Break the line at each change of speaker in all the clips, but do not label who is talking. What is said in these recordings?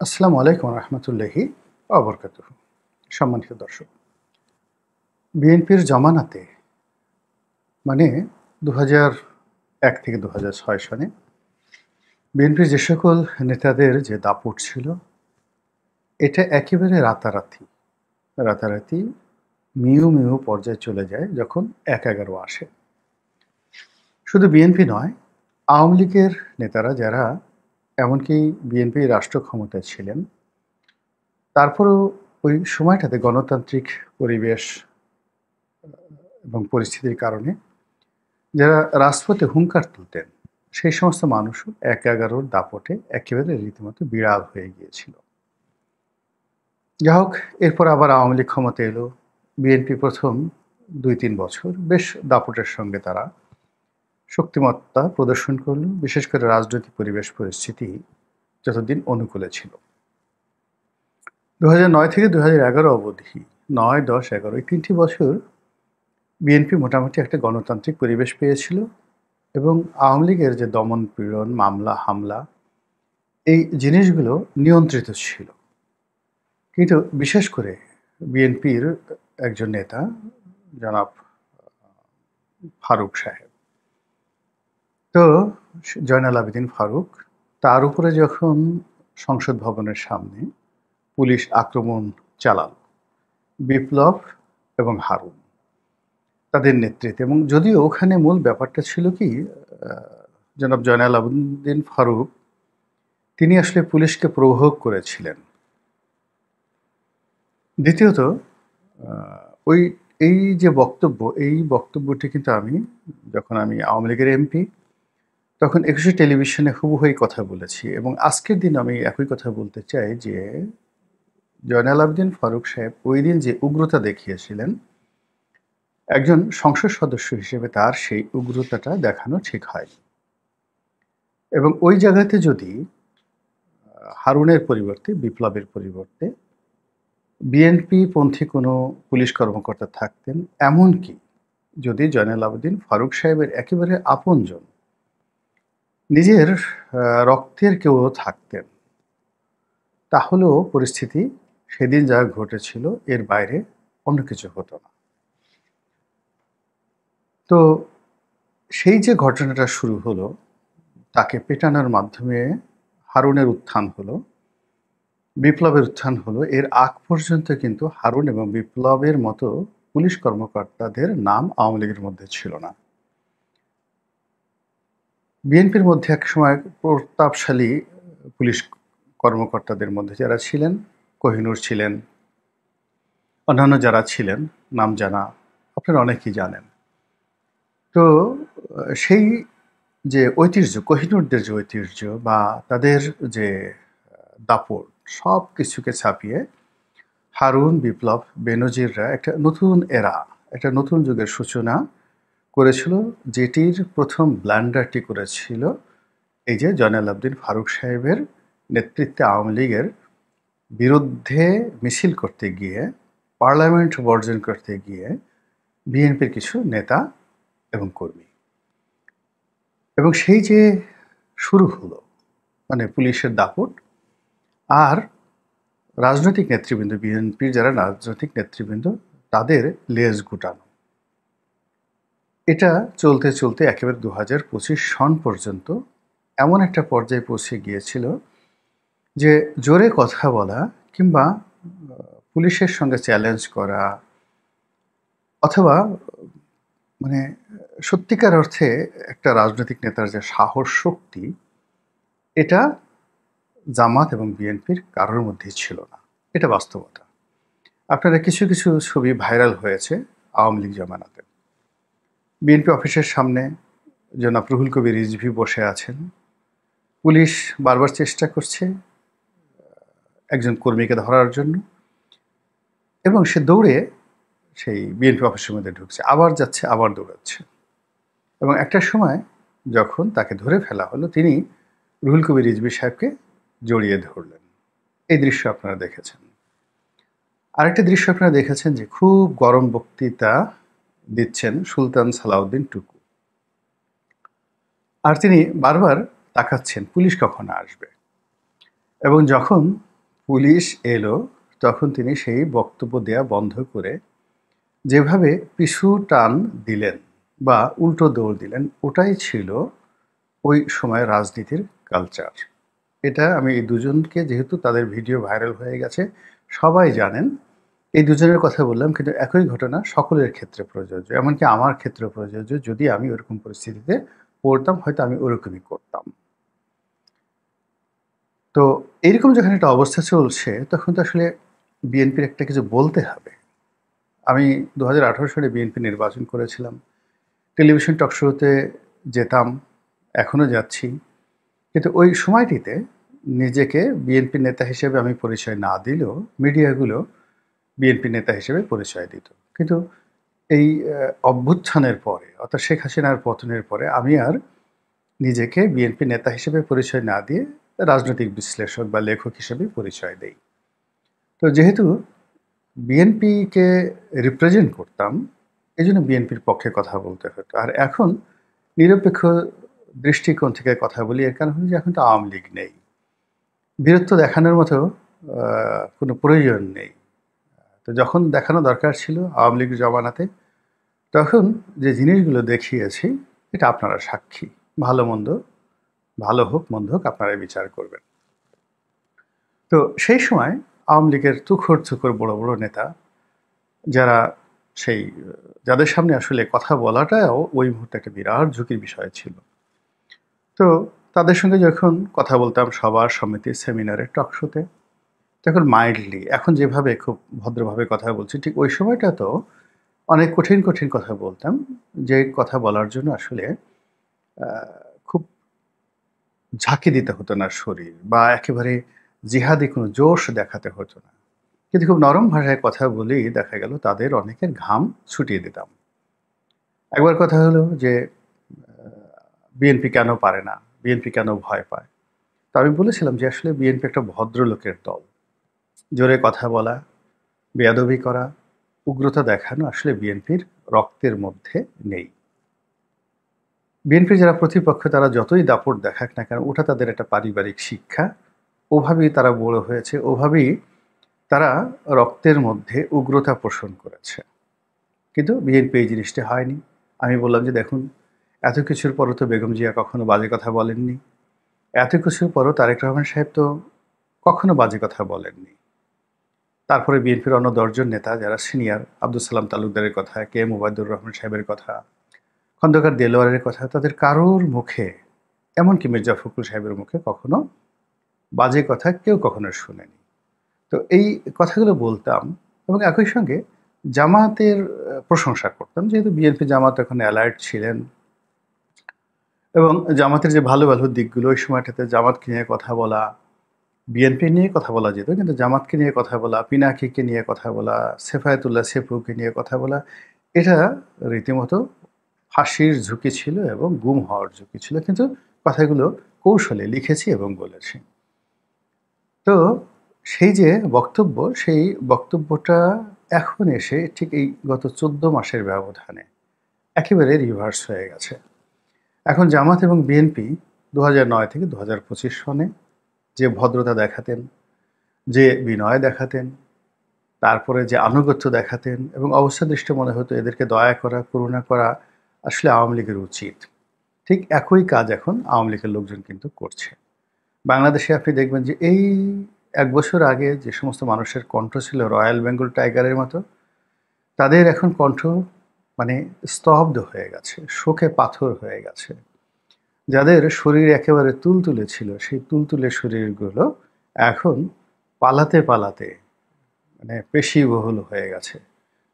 আসসালামু আলাইকুম রহমতুল্লাহি অবরকাতুহ। সম্মানিত দর্শক, বিএনপির জমানাতে মানে ২০০১ থেকে ২০০৬ সনে বিএনপির যে সকল নেতাদের যে দাপট ছিল, এটা একেবারে রাতারাতি মিউ মিউ পর্যায়ে চলে যায় যখন ১/১১ আসে। শুধু বিএনপি নয়, আওয়ামী লীগের নেতারা যারা এমনকি বিএনপি রাষ্ট্র ক্ষমতায় ছিলেন, তারপরেও ওই সময়টাতে গণতান্ত্রিক পরিবেশ এবং পরিস্থিতির কারণে যারা রাজপথে হুঙ্কার তুলতেন, সেই সমস্ত মানুষও ১/১১ দাপটে একেবারে রীতিমতো বিড়াল হয়ে গিয়েছিল। যা হোক, এরপর আবার আওয়ামী লীগ ক্ষমতায় এলো। বিএনপি প্রথম ২-৩ বছর বেশ দাপটের সঙ্গে তারা শক্তিমত্তা প্রদর্শন করল, বিশেষ করে রাজনৈতিক পরিবেশ পরিস্থিতি যতদিন অনুকূলে ছিল। ২০০৯ থেকে ২০১১ অবধি ৯, ১০, ১১ এই ৩টি বছর বিএনপি মোটামুটি একটা গণতান্ত্রিক পরিবেশ পেয়েছিল এবং আওয়ামী লীগের যে দমন পীড়ন, মামলা হামলা, এই জিনিসগুলো নিয়ন্ত্রিত ছিল। কিন্তু বিশেষ করে বিএনপির একজন নেতা জনাব ফারুক সাহেব, তো জয়নাল আবেদিন ফারুক, তার উপরে যখন সংসদ ভবনের সামনে পুলিশ আক্রমণ চালাল, বিপ্লব এবং হারুন তাদের নেতৃত্বে, এবং যদিও ওখানে মূল ব্যাপারটা ছিল কি, জনাব জয়নাল আবেদিন ফারুক তিনি আসলে পুলিশকে প্রভোগ করেছিলেন। দ্বিতীয়ত, ওই এই যে বক্তব্য, এই বক্তব্যটি কিন্তু যখন আমি আওয়ামী লীগের এমপি, তখন একুশে টেলিভিশনে হুবহু এই কথা বলেছি, এবং আজকের দিন আমি একই কথা বলতে চাই যে জয়নাল আবেদিন ফারুক সাহেব ওই দিন যে উগ্রতা দেখিয়েছিলেন, একজন সংসদ সদস্য হিসেবে তার সেই উগ্রতাটা দেখানো ঠিক হয়নি। এবং ওই জায়গাতে যদি হারুনের পরিবর্তে, বিপ্লবের পরিবর্তে বিএনপি পন্থী কোনো পুলিশ কর্মকর্তা থাকতেন, এমনকি যদি জয়নাল আবেদিন ফারুক সাহেবের একেবারে আপনজন, নিজের রক্তের কেউ থাকতেন, তাহলেও পরিস্থিতি সেদিন যা ঘটেছিল এর বাইরে অন্য কিছু হতো না। তো সেই যে ঘটনাটা শুরু হলো, তাকে পেটানোর মাধ্যমে হারুনের উত্থান হলো, বিপ্লবের উত্থান হলো, এর আগ পর্যন্ত কিন্তু হারুন এবং বিপ্লবের মতো পুলিশ কর্মকর্তাদের নাম আওয়ামী লীগের মধ্যে ছিল না। বিএনপির মধ্যে একসময় প্রতাপশালী পুলিশ কর্মকর্তাদের মধ্যে যারা ছিলেন, কোহিনূর ছিলেন, অন্যান্য যারা ছিলেন নাম জানা, আপনারা অনেকেই জানেন। তো সেই যে ঐতিহ্য, কোহিনূরদের যে ঐতিহ্য বা তাদের যে দাপট, সব কিছুকে ছাপিয়ে হারুন, বিপ্লব, বেনজিররা একটা নতুন একটা নতুন যুগের সূচনা করেছিল, যেটির প্রথম ব্ল্যান্ডারটি করেছিল এই যে জয়নাল আবেদিন ফারুক সাহেবের নেতৃত্বে আওয়ামী লীগের বিরুদ্ধে মিছিল করতে গিয়ে, পার্লামেন্ট বর্জন করতে গিয়ে বিএনপির কিছু নেতা এবং কর্মী। এবং সেই যে শুরু হলো, মানে পুলিশের দাপট আর রাজনৈতিক নেতৃবৃন্দ, বিএনপির যারা রাজনৈতিক নেতৃবৃন্দ, তাদের লেজ গুটানো, এটা চলতে চলতে একেবারে ২০২৫ সন পর্যন্ত এমন একটা পর্যায়ে পৌঁছে গিয়েছিল যে জোরে কথা বলা কিংবা পুলিশের সঙ্গে চ্যালেঞ্জ করা, অথবা মানে সত্যিকার অর্থে একটা রাজনৈতিক নেতার যে সাহস, শক্তি, এটা জামাত এবং বিএনপির কারোর মধ্যেই ছিল না। এটা বাস্তবতা। আপনারা কিছু কিছু ছবি ভাইরাল হয়েছে আওয়ামী লীগ জমানাতে। বিএনপি অফিসের সামনে জনাব রুহুল কবির রিজভী বসে আছেন, পুলিশ বারবার চেষ্টা করছে একজন কর্মীকে ধরার জন্য, এবং সে দৌড়ে সেই বিএনপি অফিসের মধ্যে ঢুকছে, আবার যাচ্ছে, আবার দৌড়াচ্ছে। এবং একটা সময় যখন তাকে ধরে ফেলা হলো, তিনি রুহুল কবির রিজভী সাহেবকে জড়িয়ে ধরলেন। এই দৃশ্য আপনারা দেখেছেন। আরেকটা দৃশ্য আপনারা দেখেছেন যে খুব গরম বক্তৃতা দিচ্ছেন সুলতান সালাউদ্দিন টুকু, আর তিনি বারবার তাকাচ্ছেন পুলিশ কখন আসবে। এবং যখন পুলিশ এলো তখন তিনি সেই বক্তব্য দেয়া বন্ধ করে যেভাবে পিছু টান দিলেন বা উল্টো দৌড় দিলেন, ওটাই ছিল ওই সময়ের রাজনীতির কালচার। এটা আমি এই দুজনকে, যেহেতু তাদের ভিডিও ভাইরাল হয়ে গেছে, সবাই জানেন। এই দুজনের কথা বললাম, কিন্তু একই ঘটনা সকলের ক্ষেত্রে প্রযোজ্য, এমনকি আমার ক্ষেত্রে প্রযোজ্য। যদি আমি ওরকম পরিস্থিতিতে পড়তাম, হয়তো আমি ওরকমই করতাম। তো এইরকম যখন একটা অবস্থা চলছে, তখন তো আসলে বিএনপির একটা কিছু বলতে হবে। আমি 2018 সালে বিএনপি নির্বাচন করেছিলাম। টেলিভিশন টক শোতে যেতাম, এখনও যাচ্ছি। কিন্তু ওই সময়টিতে নিজেকে বিএনপি নেতা হিসেবে আমি পরিচয় না দিলেও মিডিয়াগুলো বিএনপি নেতা হিসেবে পরিচয় দিত। কিন্তু এই অভ্যুত্থানের পরে, অর্থাৎ শেখ হাসিনার পতনের পরে, আমি আর নিজেকে বিএনপি নেতা হিসেবে পরিচয় না দিয়ে রাজনৈতিক বিশ্লেষক বা লেখক হিসেবে পরিচয় দেই। তো যেহেতু বিএনপিকে রিপ্রেজেন্ট করতাম, এই জন্য বিএনপির পক্ষে কথা বলতে হতো। আর এখন নিরপেক্ষ দৃষ্টিকোণ থেকে কথা বলি, এর কারণ হলো যে এখন তো আওয়ামী লীগ নেই। বীরত্ব দেখানোর মতো কোনো প্রয়োজন নেই। তো যখন দেখানো দরকার ছিল আওয়ামী লীগ জমানাতে, তখন যে জিনিসগুলো দেখিয়েছি, এটা আপনারা সাক্ষী। ভালো মন্দ, ভালো হোক মন্দ হোক, আপনারাই বিচার করবেন। তো সেই সময় আওয়ামী লীগের তুখোড় বড় বড় নেতা, যারা সেই যাদের সামনে আসলে কথা বলাটাও ওই মুহূর্তে একটা বিরাট ঝুঁকির বিষয় ছিল। তো তাদের সঙ্গে যখন কথা বলতাম সবার সমিতির সেমিনারে, টক শোতে, তখন মাইল্ডলি, এখন যেভাবে খুব ভদ্রভাবে কথা বলছি, ঠিক ওই সময়টা তো অনেক কঠিন কঠিন কথা বলতাম, যে কথা বলার জন্য আসলে খুব ঝাঁকি দিতে হতো না শরীর, বা একেবারে জিহাদি কোনো জোশ দেখাতে হতো না। কিন্তু খুব নরম ভাষায় কথা বলেই দেখা গেল তাদের অনেকের ঘাম ছুটিয়ে দিতাম। একবার কথা হলো যে বিএনপি কেন পারে না, বিএনপি কেন ভয় পায়। তো আমি বলেছিলাম যে আসলে বিএনপি একটা ভদ্রলোকের দল। জোরে কথা বলা, বেয়াদবি করা, উগ্রতা দেখানো আসলে বিএনপির রক্তের মধ্যে নেই। বিএনপির যারা প্রতিপক্ষ, তারা যতই দাপট দেখাক না কেন, ওটা তাদের একটা পারিবারিক শিক্ষা। ওভাবেই তারা বড় হয়েছে, ওভাবেই তারা রক্তের মধ্যে উগ্রতা পোষণ করেছে। কিন্তু বিএনপি এই জিনিসটা হয়নি। আমি বললাম যে দেখুন, এত কিছুর পরও তো বেগম জিয়া কখনো বাজে কথা বলেননি। এত কিছুর পরও তারেক রহমান সাহেব তো কখনো বাজে কথা বলেননি। তারপরে বিএনপির অন্য 10 জন নেতা যারা সিনিয়র, আব্দুল সালাম তালুকদারের কথা, কে এম ওবায়দুর রহমান সাহেবের কথা, খন্দকার দেলোয়ারের কথা, তাদের কারোর মুখে, এমনকি মির্জা ফখরুল সাহেবের মুখে কখনো বাজে কথা কেউ কখনো শুনেনি। তো এই কথাগুলো বলতাম, এবং একই সঙ্গে জামাতের প্রশংসা করতাম, যেহেতু বিএনপি জামাত এখন অ্যালার্ট ছিলেন, এবং জামাতের যে ভালো ভালো দিকগুলো, ওই সময়টাতে জামাতকে নিয়ে কথা বলা, বিএনপি নিয়ে কথা বলা যেত, কিন্তু জামাতকে নিয়ে কথা বলা, পিনাকিকে নিয়ে কথা বলা, সেফায়েতুল্লাহ সেপুকে নিয়ে কথা বলা, এটা রীতিমতো ফাঁসির ঝুঁকি ছিল এবং গুম হওয়ার ঝুঁকি ছিল। কিন্তু কথাগুলো কৌশলে লিখেছি এবং বলেছি। তো সেই যে বক্তব্য, সেই বক্তব্যটা এখন এসে ঠিক এই গত 14 মাসের ব্যবধানে একেবারে রিভার্স হয়ে গেছে। এখন জামাত এবং বিএনপি 2009 থেকে 2025 সনে যে ভদ্রতা দেখাতেন, যে বিনয় দেখাতেন, তারপরে যে আনুগত্য দেখাতেন, এবং অবস্থা দৃষ্টে মনে হতো এদেরকে দয়া করা, করুণা করা আসলে আওয়ামী লীগের উচিত, ঠিক একই কাজ এখন আওয়ামী লীগের লোকজন কিন্তু করছে। বাংলাদেশে আপনি দেখবেন যে এই 1 বছর আগে যে সমস্ত মানুষের কণ্ঠ ছিল রয়্যাল বেঙ্গল টাইগারের মতো, তাদের এখন কণ্ঠ মানে স্তব্ধ হয়ে গেছে, শোকে পাথর হয়ে গেছে। যাদের শরীর একেবারে তুলতুলে ছিল, সেই তুলতুলে শরীরগুলো এখন পালাতে পালাতে মানে পেশিবহুল হয়ে গেছে।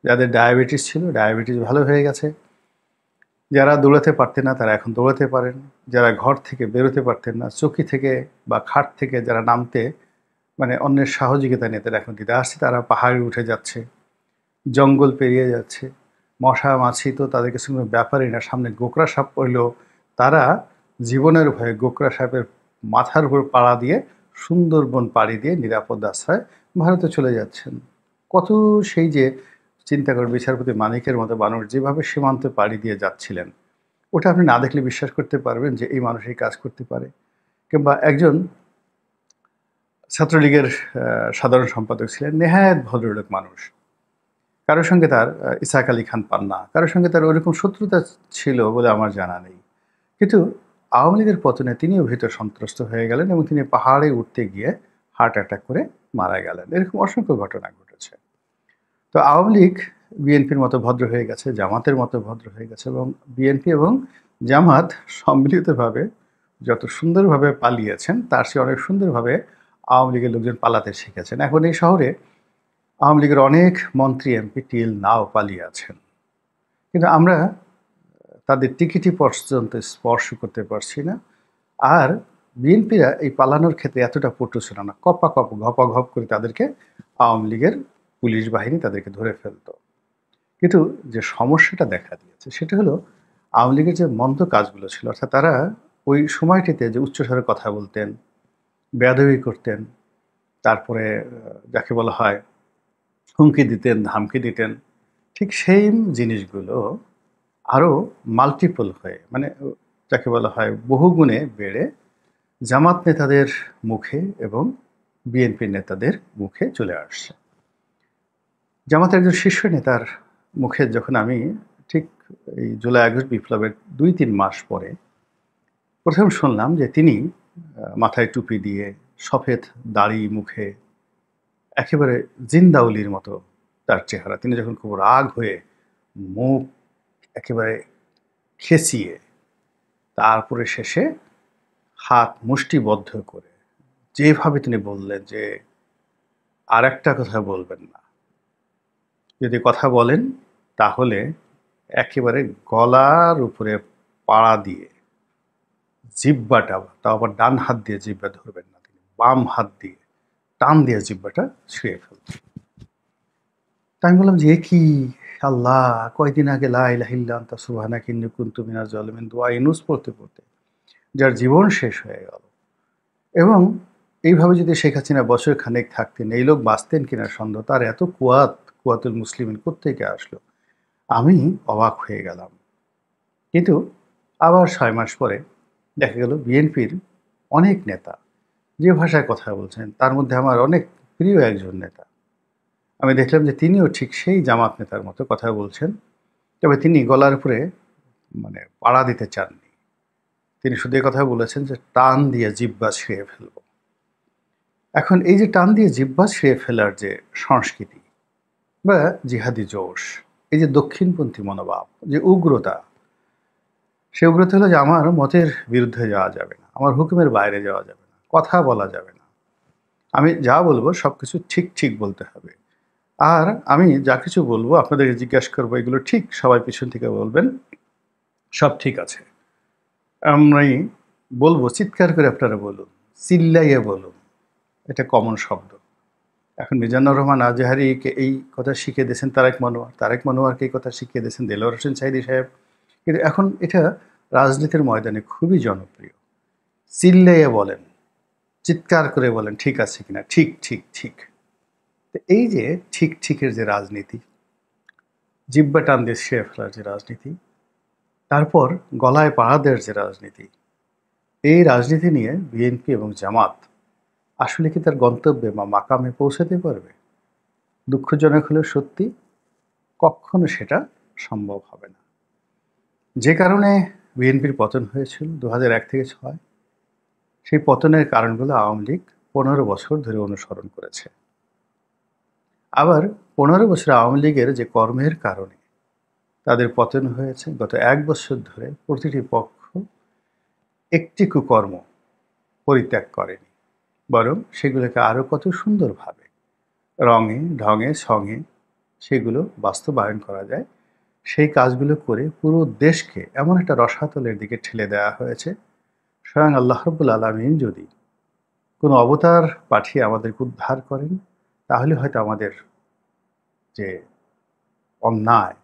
যাদের ডায়াবেটিস ছিল, ডায়াবেটিস ভালো হয়ে গেছে। যারা দৌড়াতে পারতেন না, তারা এখন দৌড়াতে পারেন। যারা ঘর থেকে বেরোতে পারতেন না, চৌকি থেকে বা খাট থেকে যারা নামতে মানে অন্যের সহযোগিতা নিয়ে তারা এখন দিতে আসছে, তারা পাহাড়ে উঠে যাচ্ছে, জঙ্গল পেরিয়ে যাচ্ছে। মশা মাছি তো তাদের কাছে কোনো ব্যাপারই না। সামনে গোকরা সাপ পড়লেও তারা জীবনের ভয়ে গোকরা সাপের মাথার উপর পাড়া দিয়ে সুন্দরবন পাড়ি দিয়ে নিরাপদ আশ্রয় ভারতে চলে যাচ্ছেন। কত সেই যে চিন্তা করে বিচারপতি মানিকের মতো মানুষ যেভাবে সীমান্তে পাড়ি দিয়ে যাচ্ছিলেন, ওটা আপনি না দেখলে বিশ্বাস করতে পারবেন যে এই মানুষ এই কাজ করতে পারে। কিংবা একজন ছাত্রলীগের সাধারণ সম্পাদক ছিলেন, নেহায়েত ভদ্রলোক মানুষ। কারোর সঙ্গে তার ইসাক আলী খান পান্না, কারোর সঙ্গে তার ওইরকম শত্রুতা ছিল বলে আমার জানা নেই। কিন্তু আওয়ামী লীগের পতনে তিনিও ভীত সন্ত্রস্ত হয়ে গেলেন এবং তিনি পাহাড়ে উঠতে গিয়ে হার্ট অ্যাটাক করে মারা গেলেন। এরকম অসংখ্য ঘটনা ঘটেছে। তো আওয়ামী লীগ বিএনপির মতো ভদ্র হয়ে গেছে, জামাতের মতো ভদ্র হয়ে গেছে, এবং বিএনপি এবং জামাত সম্মিলিতভাবে যত সুন্দরভাবে পালিয়েছেন তার চেয়ে অনেক সুন্দরভাবে আওয়ামী লীগের লোকজন পালাতে শিখেছেন। এখন এই শহরে আওয়ামী লীগের অনেক মন্ত্রী এমপি টিল নাও পালিয়ে আছেন, কিন্তু আমরা তাদের টিকিটি পর্যন্ত স্পর্শ করতে পারছি না। আর বিএনপিরা এই পালানোর ক্ষেত্রে এতটা পটু ছিল না, ঘপা ঘপ করে তাদেরকে আওয়ামী লীগের পুলিশ বাহিনী তাদেরকে ধরে ফেলতো। কিন্তু যে সমস্যাটা দেখা দিয়েছে সেটা হলো আওয়ামী লীগের যে মন্দ কাজগুলো ছিল, অর্থাৎ তারা ওই সময়টিতে যে উচ্চস্বরে কথা বলতেন, বেয়াদবি করতেন, তারপরে যাকে বলা হয় হুমকি দিতেন, ধামকি দিতেন, ঠিক সেই জিনিসগুলো আরও মাল্টিপল হয়ে, মানে যাকে বলা হয় বহুগুণে বেড়ে জামাত নেতাদের মুখে এবং বিএনপি নেতাদের মুখে চলে আসছে। জামাতের একজন শীর্ষ নেতার মুখে যখন আমি ঠিক এই জুলাই আগস্ট বিপ্লবের ২-৩ মাস পরে প্রথম শুনলাম যে তিনি মাথায় টুপি দিয়ে সফেদ দাড়ি মুখে একেবারে জিন্দাউলির মতো তার চেহারা, তিনি যখন খুব রাগ হয়ে মুখ একেবারে খেঁচিয়ে তারপরে শেষে হাত মুষ্টিবদ্ধ করে যেভাবে তিনি বললেন যে আর একটা কথা বলবেন না, যদি কথা বলেন তাহলে একেবারে গলার উপরে পাড়া দিয়ে জিহ্বাটা, তাও আবার ডান হাত দিয়ে জিহ্বা ধরবেন না, তিনি বাম হাত দিয়ে টান দিয়ে জিহ্বাটা ছিঁড়ে ফেলবেন। তাই আমি বললাম যে এ কি আল্লাহ, কয়দিন আগে লা ইলাহা ইল্লা আনতা সুবহানাকা ইন্নী কুনতু মিনাজ জালিমিন দোয়া ইউনূস পড়তে পড়তে যার জীবন শেষ হয়ে গেল, এবং এইভাবে যদি শেখ হাসিনা বছর খানেক থাকতেন, এই লোক বাঁচতেন কিনা সন্দেহ। তার এত কুয়াতুল মুসলিমিন কোত্থেকে আসলো, আমি অবাক হয়ে গেলাম। কিন্তু আবার ৬ মাস পরে দেখা গেল বিএনপির অনেক নেতা যে ভাষায় কথা বলছেন, তার মধ্যে আমার অনেক প্রিয় একজন নেতা, আমি দেখলাম যে তিনিও ঠিক সেই জামাত নেতার মতো কথা বলছেন, তবে তিনি গলার উপরে মানে পাড়া দিতে চাননি। তিনি শুধু কথা বলেছেন যে টান দিয়ে জিহ্বা ছিঁড়ে ফেলব। এখন এই যে টান দিয়ে জিহ্বা ছিঁড়ে ফেলার যে সংস্কৃতি বা জিহাদি জোশ, এই যে দক্ষিণপন্থী মনোভাব, যে উগ্রতা, সে উগ্রতা হলো যে আমার মতের বিরুদ্ধে যাওয়া যাবে না, আমার হুকুমের বাইরে যাওয়া যাবে না, কথা বলা যাবে না, আমি যা বলবো সব কিছু ঠিক ঠিক বলতে হবে, আর আমি যা কিছু বলবো আপনাদেরকে জিজ্ঞাসা করবো এগুলো ঠিক, সবাই পিছন থেকে বলবেন সব ঠিক আছে। আমি বলবো, চিৎকার করে আপনারা বলুন, চিল্লাইয়ে বলুন, এটা কমন শব্দ। এখন মিজানুর রহমান আজহারিকে এই কথা শিখিয়ে দিয়েছেন তারেক মনোয়ারকে এই কথা শিখিয়ে দিয়েছেন দেলোয়ার হোসেন সাঈদী সাহেব, কিন্তু এখন এটা রাজনীতির ময়দানে খুবই জনপ্রিয়। চিল্লাইয়ে বলেন, চিৎকার করে বলেন ঠিক আছে কিনা, ঠিক ঠিক ঠিক। তো এই যে ঠিক ঠিকের যে রাজনীতি, জিহ্বা টান দিয়ে ছিঁড়ে ফেলার যে রাজনীতি, তারপর গলায় পাড়া দেওয়ার যে রাজনীতি, এই রাজনীতি নিয়ে বিএনপি এবং জামাত আসলে কি তার গন্তব্যে বা মাকামে পৌঁছাতে পারবে? দুঃখজনক হলেও সত্যি, কখনো সেটা সম্ভব হবে না। যে কারণে বিএনপির পতন হয়েছিল ২০০১ থেকে ৬, সেই পতনের কারণগুলো আওয়ামী লীগ ১৫ বছর ধরে অনুসরণ করেছে। আবার ১৫ বছর আওয়ামী লীগের যে কর্মের কারণে তাদের পতন হয়েছে, গত ১ বছর ধরে প্রতিটি পক্ষ একটি কুকর্ম পরিত্যাগ করেনি, বরং সেগুলোকে আরও কত সুন্দরভাবে রঙে ঢঙে সঙে সেগুলো বাস্তবায়ন করা যায়, সেই কাজগুলো করে পুরো দেশকে এমন একটা রসাতলের দিকে ঠেলে দেওয়া হয়েছে। স্বয়ং আল্লাহ রাব্বুল আলামিন যদি কোনো অবতার পাঠিয়ে আমাদেরকে উদ্ধার করেন, তাহলে হয়তো আমাদের যে অন্যায়,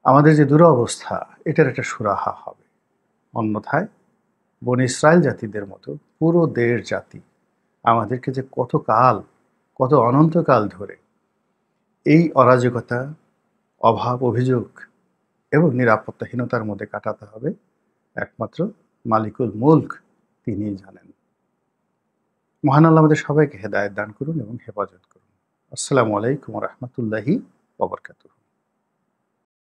আমাদের যে দুরবস্থা, এটার একটা সুরাহা হবে। অন্যথায় বনী ইসরায়েল জাতিদের মতো পুরো দেশ জাতি আমাদেরকে যে কত অনন্তকাল ধরে এই অরাজকতা, অভাব, অভিযোগ এবং নিরাপত্তাহীনতার মধ্যে কাটাতে হবে, একমাত্র মালিকুল মুলক তিনিই জানেন। মহান আল্লাহ আমাদের সবাইকে হেদায়েত দান করুন এবং হেফাজত করুন। আসসালামু আলাইকুম ওয়া রাহমাতুল্লাহি ওয়া বারাকাতুহু।